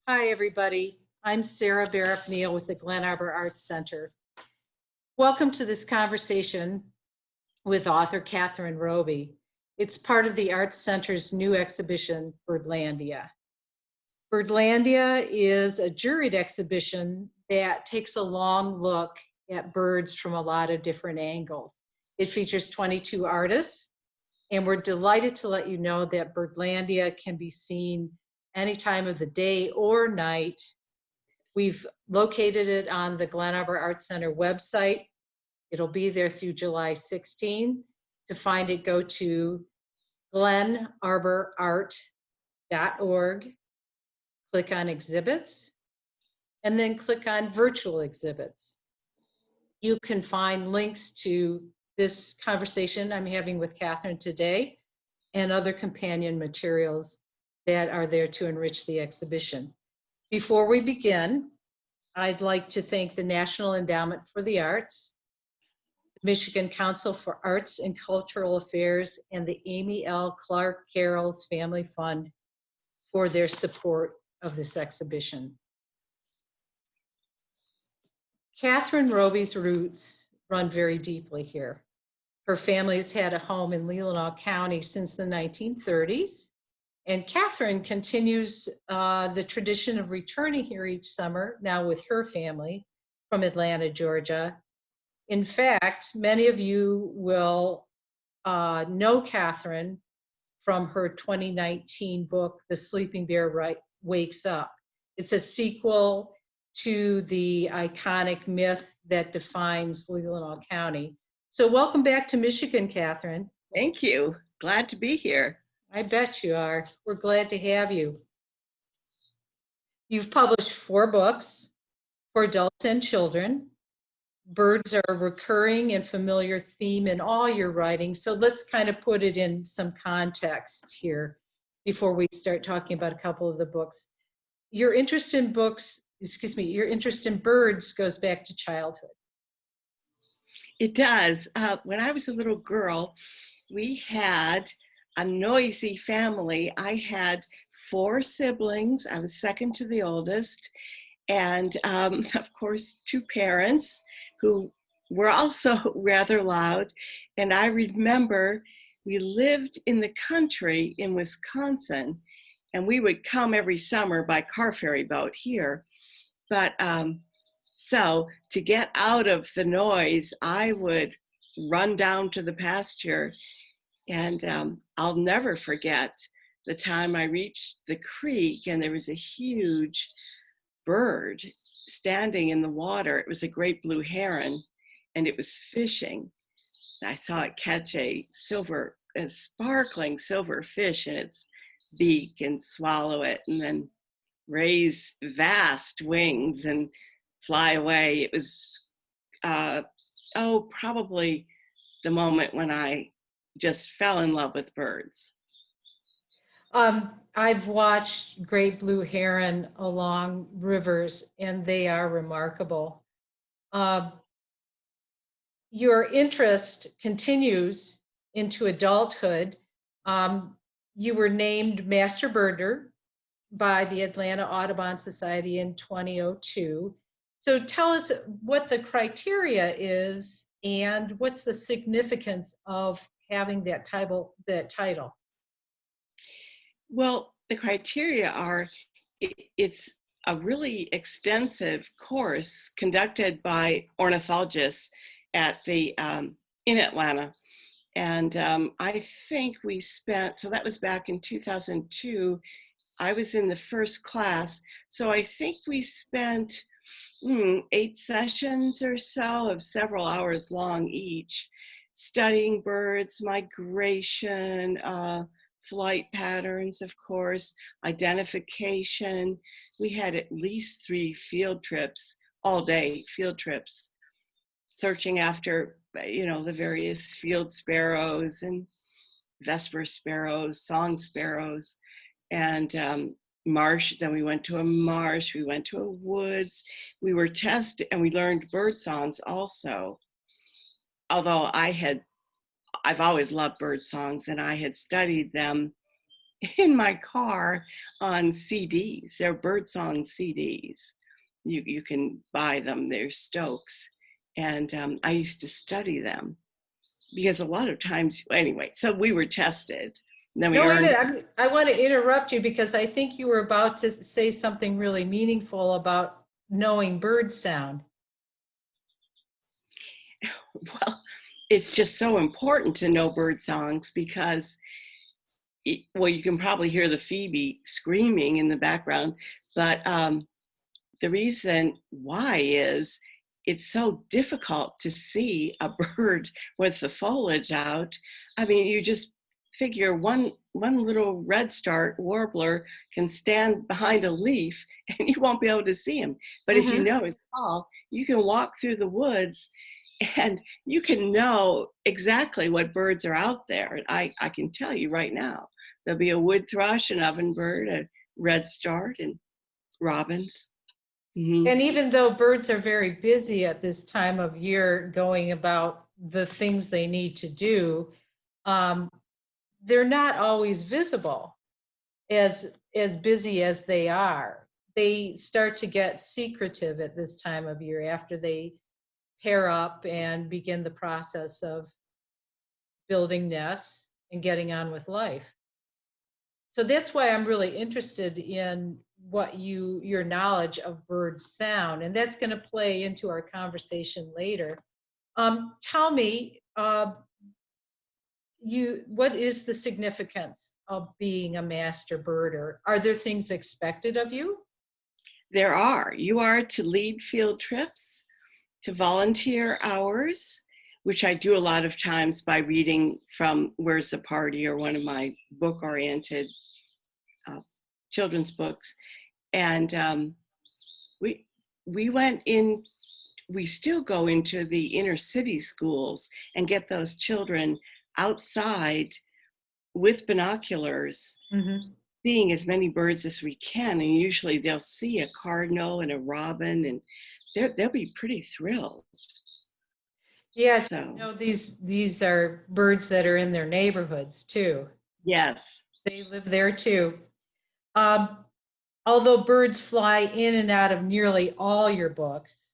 Hi, everybody. I'm Sarah Bearup-Neal with the Glen Arbor Arts Center. Welcome to this conversation with author Katharine Robey. It's part of the Arts Center's new exhibition, Birdlandia. Birdlandia is a juried exhibition that takes a long look at birds from a lot of different angles. It features 22 artists, and we're delighted to let you know that Birdlandia can be seen any time of the day or night. We've located it on the Glen Arbor Arts Center website. It'll be there through July 16. To find it, go to glenarborart.org, click on exhibits, and then click on virtual exhibits. You can find links to this conversation I'm having with Katharine today and other companion materials that are there to enrich the exhibition. Before we begin, I'd like to thank the National Endowment for the Arts, the Michigan Council for Arts and Cultural Affairs, and the Amy L. Clark Carroll's Family Fund for their support of this exhibition. Katharine Robey's roots run very deeply here. Her family has had a home in Leelanau County since the 1930s. And Katharine continues the tradition of returning here each summer, now with her family from Atlanta, Georgia. In fact, many of you will know Katharine from her 2019 book, The Sleeping Bear Wakes Up. It's a sequel to the iconic myth that defines Leelanau County. So welcome back to Michigan, Katharine. Thank you. Glad to be here. I bet you are. We're glad to have you. You've published 4 books for adults and children. Birds are a recurring and familiar theme in all your writing. So let's kind of put it in some context here before we start talking about a couple of the books. Your interest in your interest in birds goes back to childhood. It does. When I was a little girl, we had a noisy family. I had 4 siblings. I was second to the oldest. And of course, 2 parents who were also rather loud. And I remember we lived in the country in Wisconsin, and we would come every summer by car ferry boat here. But so to get out of the noise, I would run down to the pasture. And I'll never forget the time I reached the creek and there was a huge bird standing in the water. It was a great blue heron and it was fishing. I saw it catch a sparkling silver fish in its beak and swallow it and then raise vast wings and fly away. It was, probably the moment when I just fell in love with birds. I've watched great blue heron along rivers, and they are remarkable. Your interest continues into adulthood. You were named Master Birder by the Atlanta Audubon Society in 2002. So tell us what the criteria is and what's the significance of having that title. Well, the criteria are, it's a really extensive course conducted by ornithologists at the in Atlanta. And I think we spent, so that was back in 2002. I was in the first class. So I think we spent 8 sessions or so of several hours long each, studying birds, migration, flight patterns, of course, identification. We had at least 3 field trips, all day field trips, searching after, the various field sparrows and vesper sparrows, song sparrows, and marsh. Then we went to a marsh, we went to a woods, we were tested, and we learned bird songs also. Although I've always loved bird songs and I had studied them in my car on CDs. They're birdsong CDs. You can buy them. They're Stokes. And I used to study them because a lot of times, anyway, so we were tested. And then we No, wait a earned. minute. I want to interrupt you because I think you were about to say something really meaningful about knowing bird sound. Well, it's just so important to know bird songs because, well, you can probably hear the Phoebe screaming in the background, but the reason why is it's so difficult to see a bird with the foliage out. I mean, you just figure one little redstart warbler can stand behind a leaf and you won't be able to see him. But if you know his call, you can walk through the woods and you can know exactly what birds are out there. I can tell you right now, there'll be a wood thrush, an ovenbird, a redstart, and robins. Mm-hmm. And even though birds are very busy at this time of year going about the things they need to do, they're not always visible as busy as they are. They start to get secretive at this time of year after they pair up and begin the process of building nests and getting on with life. So that's why I'm really interested in what your knowledge of bird sound, and that's going to play into our conversation later. Tell me, what is the significance of being a master birder? Are there things expected of you? There are. You are to lead field trips, to volunteer hours, which I do a lot of times by reading from Where's the Party or one of my book-oriented children's books. And we went in, we still go into the inner city schools and get those children outside with binoculars, seeing as many birds as we can. And usually they'll see a cardinal and a robin, and they'll be pretty thrilled. Yes, So these are birds that are in their neighborhoods too. yes. They live there too. Although birds fly in and out of nearly all your books,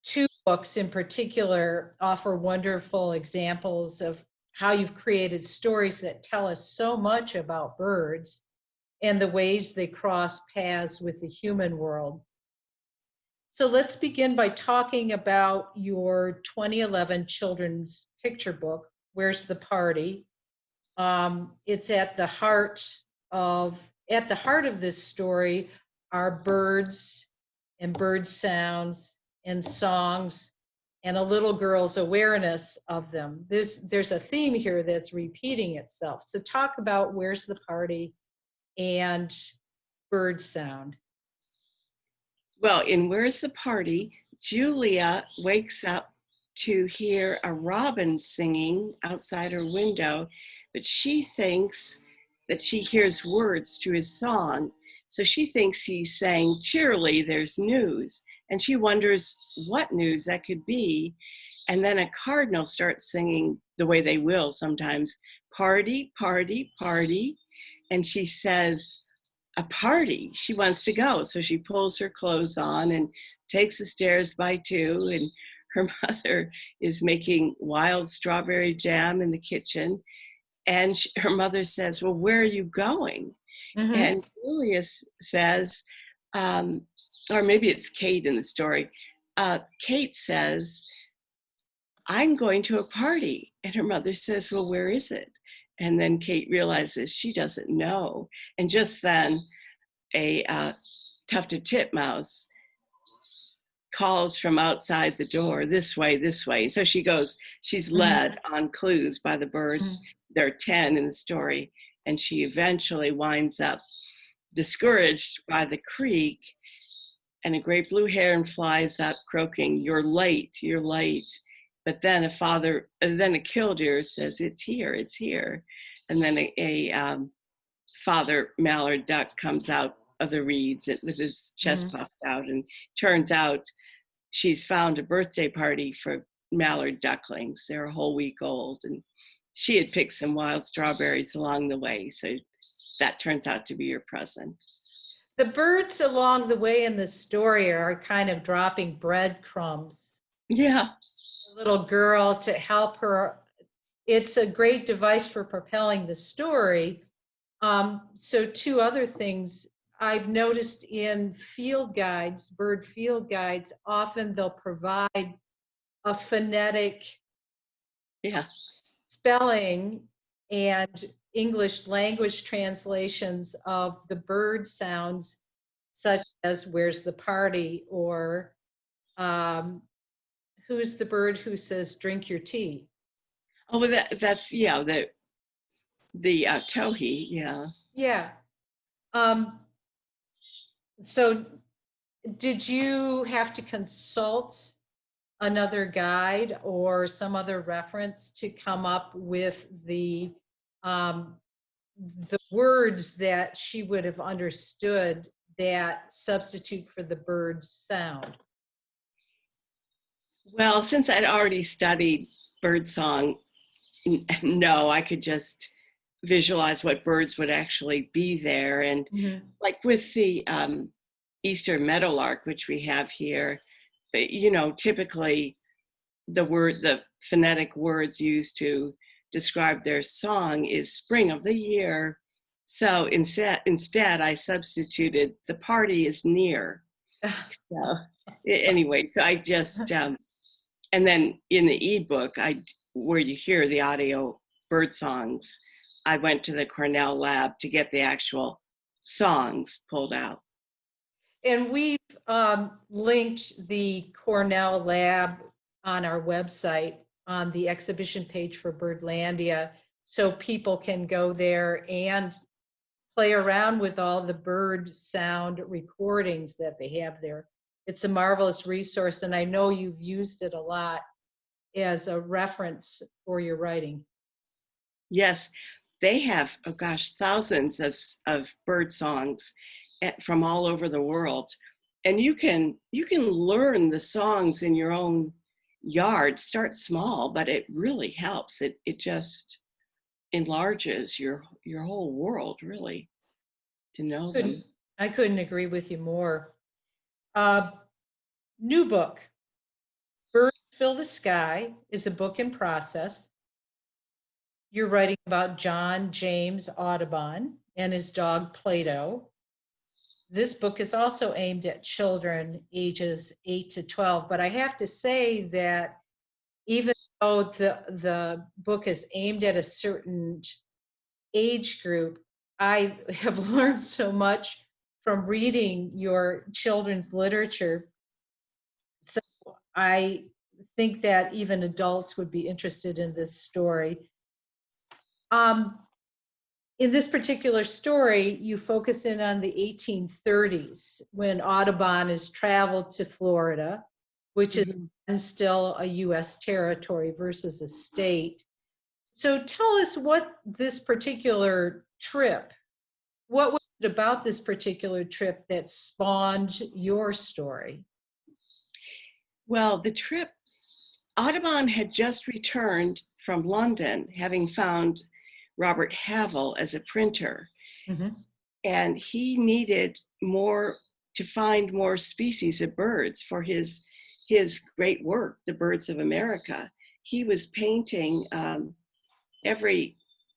two books in particular offer wonderful examples of how you've created stories that tell us so much about birds and the ways they cross paths with the human world. So let's begin by talking about your 2011 children's picture book, Where's the Party? It's at the heart of this story are birds and bird sounds and songs and a little girl's awareness of them. There's a theme here that's repeating itself. So talk about Where's the Party and bird sound. Well, in Where's the Party, Julia wakes up to hear a robin singing outside her window, but she thinks that she hears words to his song. So she thinks he's saying, cheerily, there's news. And she wonders what news that could be. And then a cardinal starts singing the way they will sometimes, party, party, party. And she says, a party. She wants to go. So she pulls her clothes on and takes the stairs by two. And her mother is making wild strawberry jam in the kitchen. And her mother says, well, where are you going? And Julia says, or maybe it's Kate in the story. Kate says, I'm going to a party. And her mother says, well, where is it? And then Kate realizes she doesn't know. And just then a tufted titmouse calls from outside the door, this way, this way. So she goes, she's led on clues by the birds. There are 10 in the story. And she eventually winds up discouraged by the creek, and a great blue heron flies up croaking, you're late, you're late. But then a killdeer says, it's here, it's here. And then a father mallard duck comes out of the reeds with his chest puffed out, and turns out she's found a birthday party for mallard ducklings. They're a whole week old, and she had picked some wild strawberries along the way, so that turns out to be your present. The birds along the way in the story are kind of dropping breadcrumbs. Yeah. A little girl to help her. It's a great device for propelling the story. So two other things I've noticed in field guides, bird field guides, often they'll provide a phonetic Yeah. spelling and English language translations of the bird sounds, such as "Where's the party?" or "Who's the bird who says drink your tea?" Oh, well, that's yeah, the towhee, yeah. Yeah. Um, so did you have to consult another guide or some other reference to come up with um, the words that she would have understood that substitute for the bird's sound? Well, since I'd already studied birdsong, no, I could just visualize what birds would actually be there. And like with the Eastern meadowlark, which we have here, typically the phonetic words used to describe their song is spring of the year. So instead I substituted the party is near. So anyway, so I just, and then in the ebook, where you hear the audio bird songs, I went to the Cornell lab to get the actual songs pulled out. And we've linked the Cornell lab on our website on the exhibition page for Birdlandia, so people can go there and play around with all the bird sound recordings that they have there. It's a marvelous resource, and I know you've used it a lot as a reference for your writing. Yes, they have, oh gosh, thousands of bird songs from all over the world. And you can learn the songs in your own yard. Start small, but it really helps. It just enlarges your whole world, really, to know them. I couldn't agree with you more. New book, Birds Fill the Sky, is a book in process. You're writing about John James Audubon and his dog Plato. This book is also aimed at children ages 8 to 12, but I have to say that even though the book is aimed at a certain age group, I have learned so much from reading your children's literature. So I think that even adults would be interested in this story. In this particular story, you focus in on the 1830s when Audubon has traveled to Florida, which is still a U.S. territory versus a state. So tell us what was it about this particular trip that spawned your story? Well, the trip, Audubon had just returned from London, having found Robert Havell as a printer. And he needed to find more species of birds for his great work, The Birds of America. He was painting every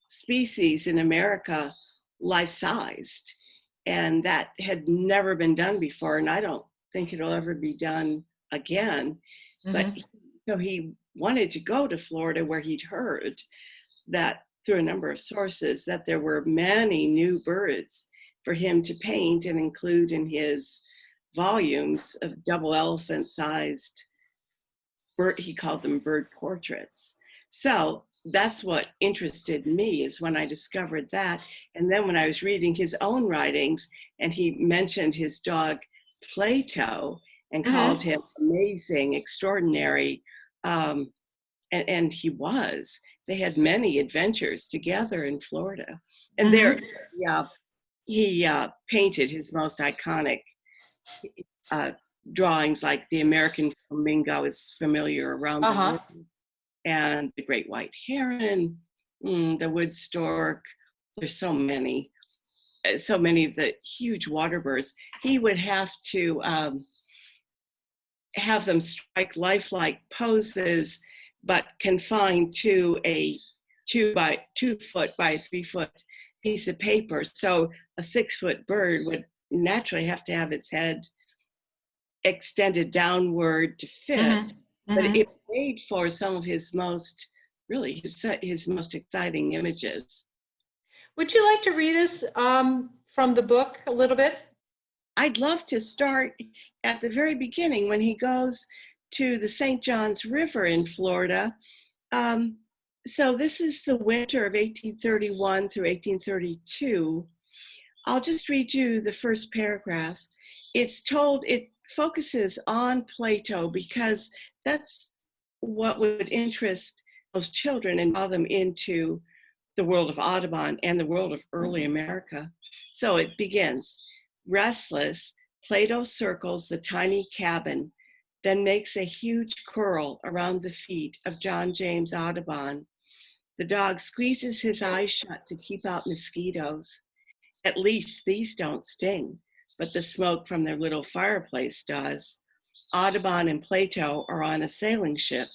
species in America life-sized, and that had never been done before, and I don't think it'll ever be done again. But so he wanted to go to Florida, where he'd heard that through a number of sources that there were many new birds for him to paint and include in his volumes of double elephant sized bird, he called them bird portraits. So that's what interested me, is when I discovered that. And then when I was reading his own writings, and he mentioned his dog Plato and called him amazing, extraordinary, and he was. They had many adventures together in Florida. And there, he painted his most iconic drawings, like the American flamingo is familiar around the world, and the great white heron, the wood stork. There's so many. so many of the huge water birds, he would have to have them strike lifelike poses, but confined to a 2 foot by 3 foot piece of paper. So a 6-foot bird would naturally have to have its head extended downward to fit, but it made for some of his most, really his most exciting images. Would you like to read us from the book a little bit? I'd love to start at the very beginning when he goes to the St. Johns River in Florida. So this is the winter of 1831 through 1832. I'll just read you the first paragraph. It focuses on Plato because that's what would interest most children and draw them into the world of Audubon and the world of early America. So it begins. Restless, Plato circles the tiny cabin, then makes a huge curl around the feet of John James Audubon. The dog squeezes his eyes shut to keep out mosquitoes. At least these don't sting, but the smoke from their little fireplace does. Audubon and Plato are on a sailing ship,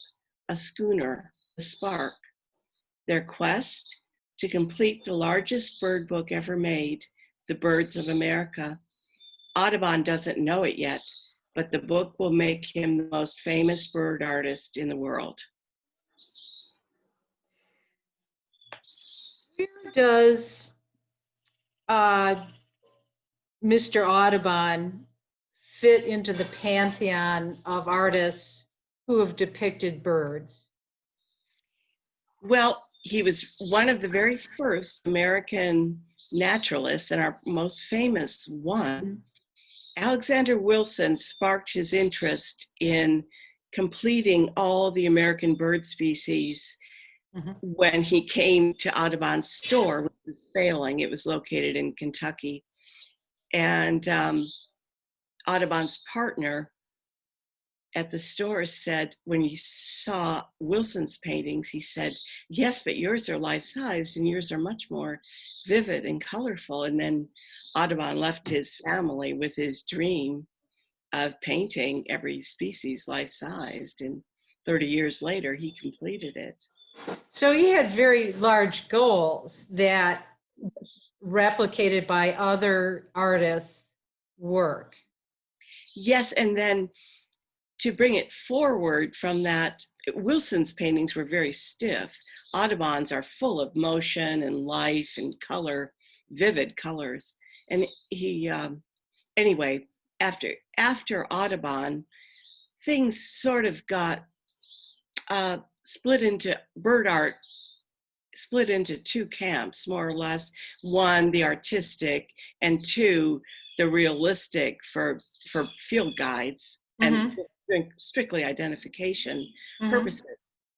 a schooner, a spark. Their quest to complete the largest bird book ever made, The Birds of America. Audubon doesn't know it yet, but the book will make him the most famous bird artist in the world. Where does Mr. Audubon fit into the pantheon of artists who have depicted birds? Well, he was one of the very first American naturalists, and our most famous one. Alexander Wilson sparked his interest in completing all the American bird species when he came to Audubon's store, which was failing. It was located in Kentucky. And Audubon's partner at the store said, when he saw Wilson's paintings, he said, yes, but yours are life-sized and yours are much more vivid and colorful. And then Audubon left his family with his dream of painting every species life-sized. And 30 years later, he completed it. So he had very large goals that replicated by other artists' work. Yes, and then to bring it forward from that, Wilson's paintings were very stiff. Audubon's are full of motion and life and color, vivid colors. And he, anyway, after Audubon, things sort of got split into bird art, split into two camps, more or less. One, the artistic, and two, the realistic for field guides and strictly identification purposes.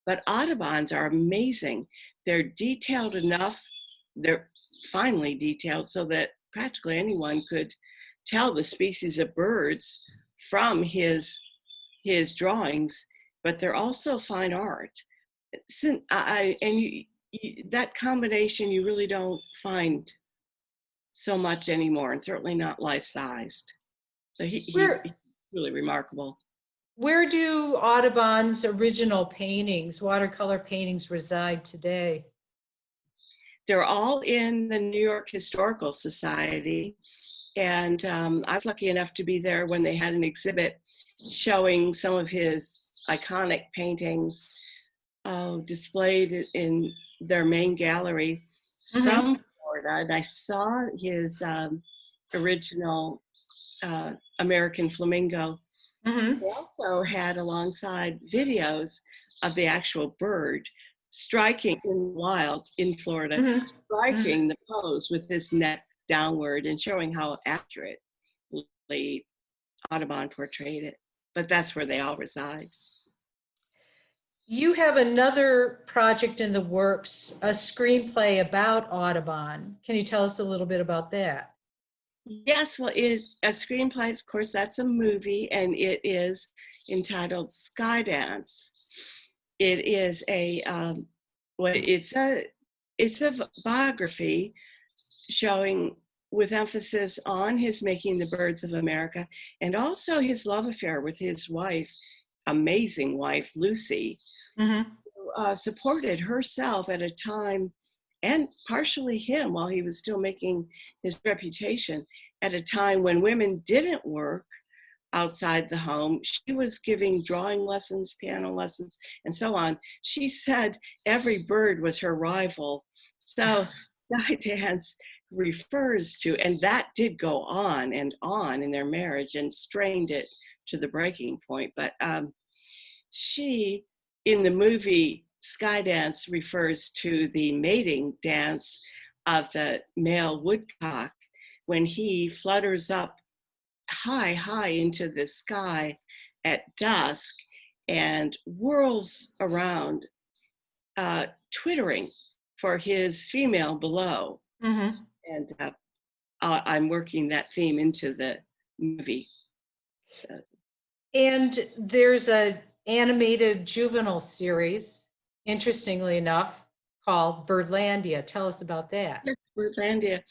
But Audubon's are amazing. They're detailed enough, they're finely detailed so that practically anyone could tell the species of birds from his drawings, but they're also fine art. That combination you really don't find so much anymore, and certainly not life-sized. So he's really remarkable. Where do Audubon's original paintings, watercolor paintings, reside today? They're all in the New York Historical Society. And I was lucky enough to be there when they had an exhibit showing some of his iconic paintings displayed in their main gallery from Florida. And I saw his original American flamingo. They also had alongside videos of the actual bird striking in the wild in Florida, striking the pose with his neck downward and showing how accurately Audubon portrayed it. But that's where they all reside. You have another project in the works, a screenplay about Audubon. Can you tell us a little bit about that? Yes, well, a screenplay, of course, that's a movie, and it is entitled Skydance. It is it's a biography showing with emphasis on his Making the Birds of America and also his love affair with his wife, amazing wife, Lucy, Mhm. who supported herself at a time, and partially him while he was still making his reputation, at a time when women didn't work outside the home. She was giving drawing lessons, piano lessons, and so on. She said every bird was her rival. So Skydance refers to, and that did go on and on in their marriage and strained it to the breaking point. But she, in the movie, Skydance refers to the mating dance of the male woodcock when he flutters up high, high into the sky at dusk and whirls around, twittering for his female below. Mhm. And I'm working that theme into the movie. So, And there's a animated juvenile series, interestingly enough, called Birdlandia. Tell us about that. yes, Birdlandia.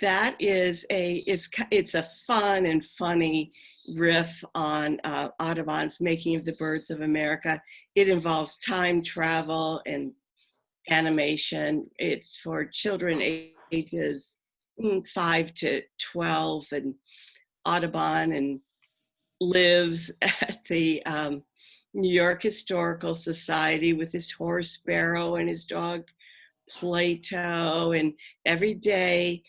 That is it's a fun and funny riff on Audubon's Making of the Birds of America. It involves time travel and animation. It's for children ages 5 to 12, and Audubon and lives at the New York Historical Society with his horse Barrow and his dog Plato, and every day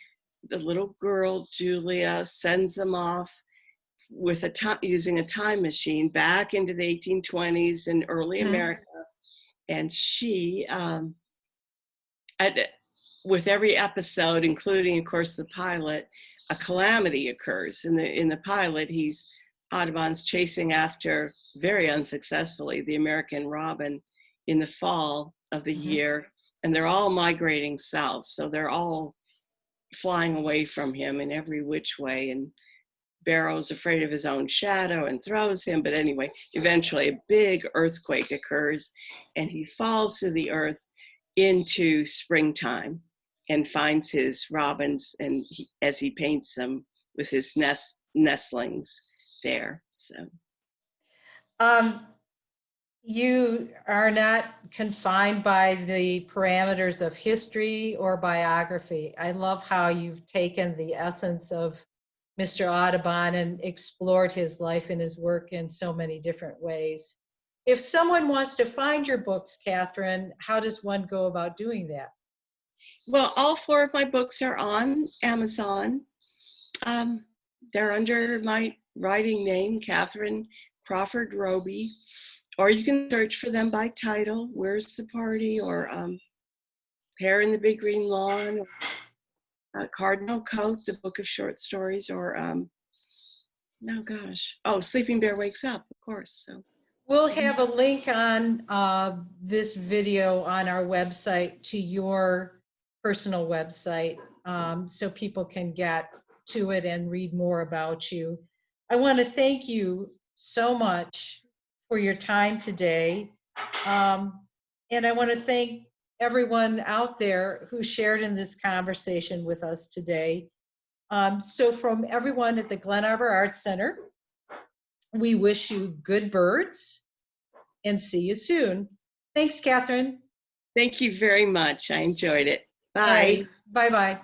the little girl Julia sends them off with using a time machine back into the 1820s in early Mhm. America. And she with every episode, including of course the pilot, a calamity occurs. In the pilot, Audubon's chasing after, very unsuccessfully, the American robin in the fall of the year, and they're all migrating south, so they're all flying away from him in every which way, and Barrow's afraid of his own shadow and throws him. But anyway, eventually a big earthquake occurs and he falls to the earth into springtime and finds his robins, and as he paints them with his nestlings there. So Um, you are not confined by the parameters of history or biography. I love how you've taken the essence of Mr. Audubon and explored his life and his work in so many different ways. If someone wants to find your books, Katharine, how does one go about doing that? well, all 4 of my books are on Amazon. They're under my writing name, Katharine Crawford Robey, or you can search for them by title, Where's the Party, or Hare in the Big Green Lawn, or Cardinal Coat, the book of short stories, or Sleeping Bear Wakes Up, of course. So We'll have a link on this video on our website to your personal website, so people can get to it and read more about you. I want to thank you so much for your time today. And I want to thank everyone out there who shared in this conversation with us today. So from everyone at the Glen Arbor Arts Center, we wish you good birds and see you soon. Thanks, Katharine. thank you very much. I enjoyed it. All Bye. right. Bye-bye.